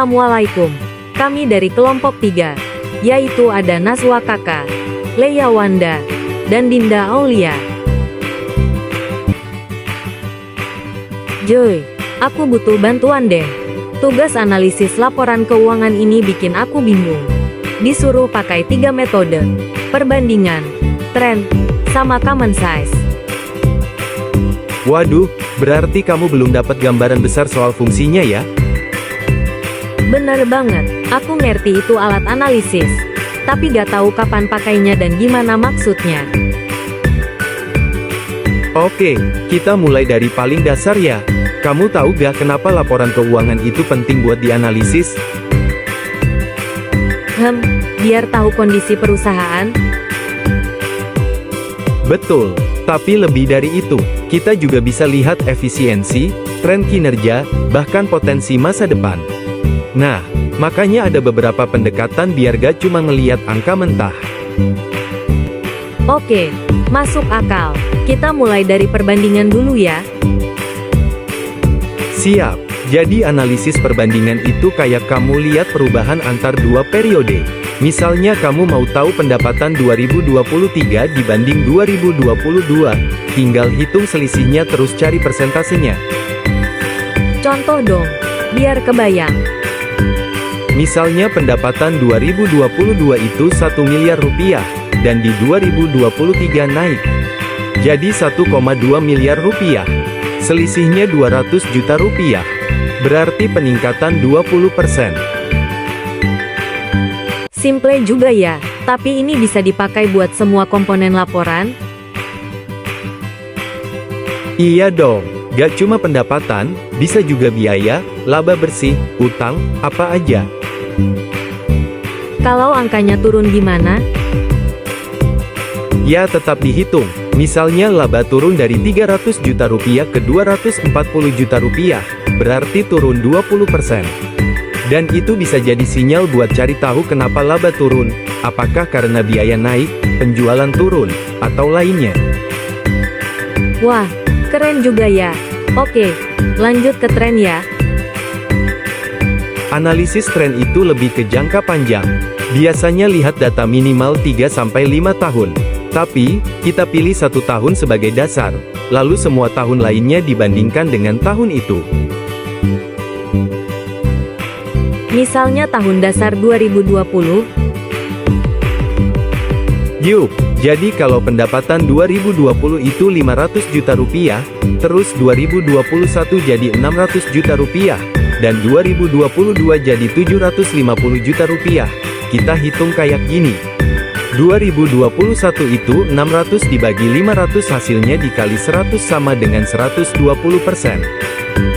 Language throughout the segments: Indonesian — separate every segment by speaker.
Speaker 1: Assalamualaikum. Kami dari kelompok 3, yaitu ada Naswa Kakak, Leia Wanda, dan Dinda Aulia. Joy, aku butuh bantuan deh. Tugas analisis laporan keuangan ini bikin aku bingung. Disuruh pakai 3 metode, perbandingan, tren, sama common size.
Speaker 2: Waduh, berarti kamu belum dapat gambaran besar soal fungsinya ya?
Speaker 1: Bener banget, aku ngerti itu alat analisis. Tapi gak tahu kapan pakainya dan gimana maksudnya.
Speaker 2: Oke, kita mulai dari paling dasar ya. Kamu tahu gak kenapa laporan keuangan itu penting buat dianalisis?
Speaker 1: Biar tahu kondisi perusahaan.
Speaker 2: Betul, tapi lebih dari itu, kita juga bisa lihat efisiensi, tren kinerja, bahkan potensi masa depan. Nah, makanya ada beberapa pendekatan biar gak cuma ngeliat angka mentah.
Speaker 1: Oke, masuk akal. Kita mulai dari perbandingan dulu ya.
Speaker 2: Siap, jadi analisis perbandingan itu kayak kamu lihat perubahan antar dua periode. Misalnya kamu mau tahu pendapatan 2023 dibanding 2022, tinggal hitung selisihnya terus cari persentasenya.
Speaker 1: Contoh dong, biar kebayang.
Speaker 2: Misalnya pendapatan 2022 itu 1 miliar rupiah, dan di 2023 naik. Jadi 1,2 miliar rupiah. Selisihnya 200 juta rupiah. Berarti peningkatan 20%.
Speaker 1: Simple juga ya, tapi ini bisa dipakai buat semua komponen laporan?
Speaker 2: Iya dong, gak cuma pendapatan, bisa juga biaya, laba bersih, utang, apa aja.
Speaker 1: Kalau angkanya turun gimana?
Speaker 2: Ya tetap dihitung, misalnya laba turun dari 300 juta rupiah ke 240 juta rupiah, berarti turun 20%. Dan itu bisa jadi sinyal buat cari tahu kenapa laba turun, apakah karena biaya naik, penjualan turun, atau lainnya.
Speaker 1: Wah, keren juga ya. Oke, lanjut ke tren ya.
Speaker 2: Analisis tren itu lebih ke jangka panjang. Biasanya lihat data minimal 3-5 tahun. Tapi, kita pilih 1 tahun sebagai dasar, lalu semua tahun lainnya dibandingkan dengan tahun itu.
Speaker 1: Misalnya tahun dasar 2020.
Speaker 2: Yup, jadi kalau pendapatan 2020 itu 500 juta rupiah, terus 2021 jadi 600 juta rupiah, dan 2022 jadi 750 juta rupiah. Kita hitung kayak gini. 2021 itu 600 dibagi 500 hasilnya dikali 100 sama dengan 120%.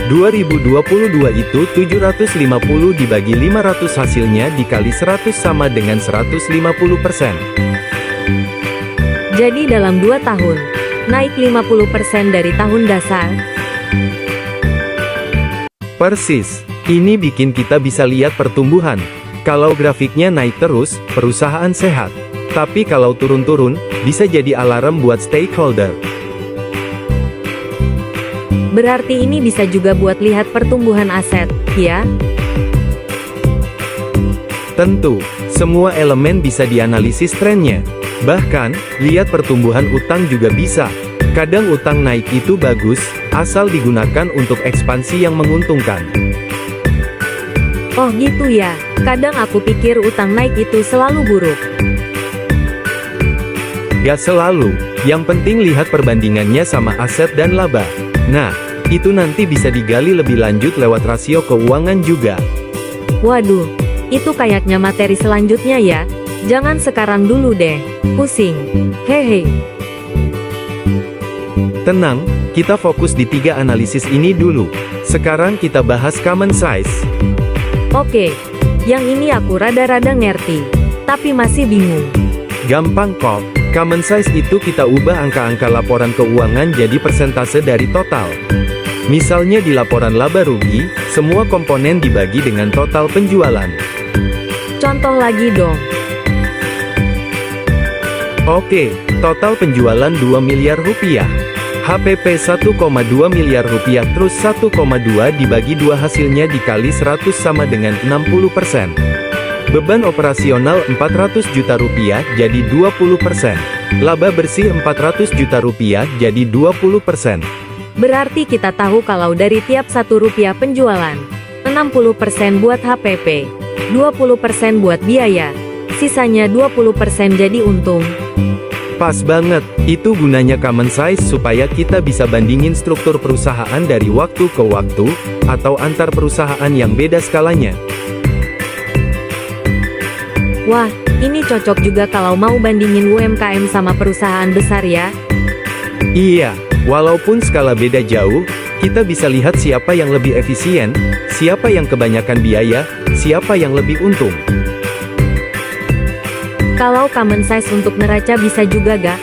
Speaker 2: 2022 itu 750 dibagi 500 hasilnya dikali 100 sama dengan 150%.
Speaker 1: Jadi dalam 2 tahun, naik 50% dari tahun dasar.
Speaker 2: Persis, ini bikin kita bisa lihat pertumbuhan. Kalau grafiknya naik terus, perusahaan sehat. Tapi kalau turun-turun, bisa jadi alarm buat stakeholder.
Speaker 1: Berarti ini bisa juga buat lihat pertumbuhan aset, ya?
Speaker 2: Tentu, semua elemen bisa dianalisis trennya. Bahkan, lihat pertumbuhan utang juga bisa. Kadang utang naik itu bagus, asal digunakan untuk ekspansi yang menguntungkan.
Speaker 1: Oh gitu ya, kadang aku pikir utang naik itu selalu buruk.
Speaker 2: Gak selalu, yang penting lihat perbandingannya sama aset dan laba. Nah, itu nanti bisa digali lebih lanjut lewat rasio keuangan juga.
Speaker 1: Waduh, itu kayaknya materi selanjutnya ya. Jangan sekarang dulu deh, pusing. Hehe.
Speaker 2: Tenang, kita fokus di 3 analisis ini dulu. Sekarang kita bahas common size.
Speaker 1: Oke, yang ini aku rada-rada ngerti, tapi masih bingung.
Speaker 2: Gampang kok, common size itu kita ubah angka-angka laporan keuangan jadi persentase dari total. Misalnya di laporan laba rugi, semua komponen dibagi dengan total penjualan.
Speaker 1: Contoh lagi dong.
Speaker 2: Oke, total penjualan 2 miliar rupiah. HPP 1,2 miliar rupiah terus 1,2 dibagi 2 hasilnya dikali 100 sama dengan 60%. Beban operasional 400 juta rupiah jadi 20%. Laba bersih 400 juta rupiah jadi 20%.
Speaker 1: Berarti kita tahu kalau dari tiap 1 rupiah penjualan, 60% buat HPP, 20% buat biaya, sisanya 20% jadi untung.
Speaker 2: Pas banget, itu gunanya common size supaya kita bisa bandingin struktur perusahaan dari waktu ke waktu, atau antar perusahaan yang beda skalanya.
Speaker 1: Wah, ini cocok juga kalau mau bandingin UMKM sama perusahaan besar ya.
Speaker 2: Iya, walaupun skala beda jauh, kita bisa lihat siapa yang lebih efisien, siapa yang kebanyakan biaya, siapa yang lebih untung.
Speaker 1: Kalau common size untuk neraca bisa juga gak?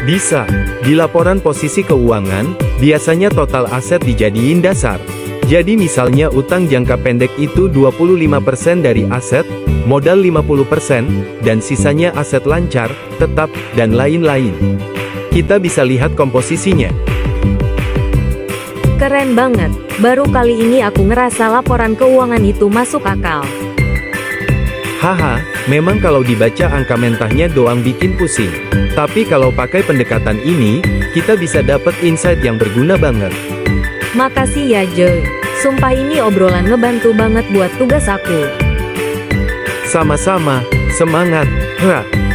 Speaker 2: Bisa. Di laporan posisi keuangan, biasanya total aset dijadiin dasar. Jadi misalnya utang jangka pendek itu 25% dari aset, modal 50%, dan sisanya aset lancar, tetap, dan lain-lain. Kita bisa lihat komposisinya.
Speaker 1: Keren banget, baru kali ini aku ngerasa laporan keuangan itu masuk akal.
Speaker 2: Haha, memang kalau dibaca angka mentahnya doang bikin pusing. Tapi kalau pakai pendekatan ini, kita bisa dapat insight yang berguna banget.
Speaker 1: Makasih ya Joy, sumpah ini obrolan ngebantu banget buat tugas aku.
Speaker 2: Sama-sama, semangat.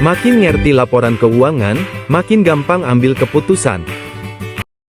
Speaker 2: Makin ngerti laporan keuangan, makin gampang ambil keputusan.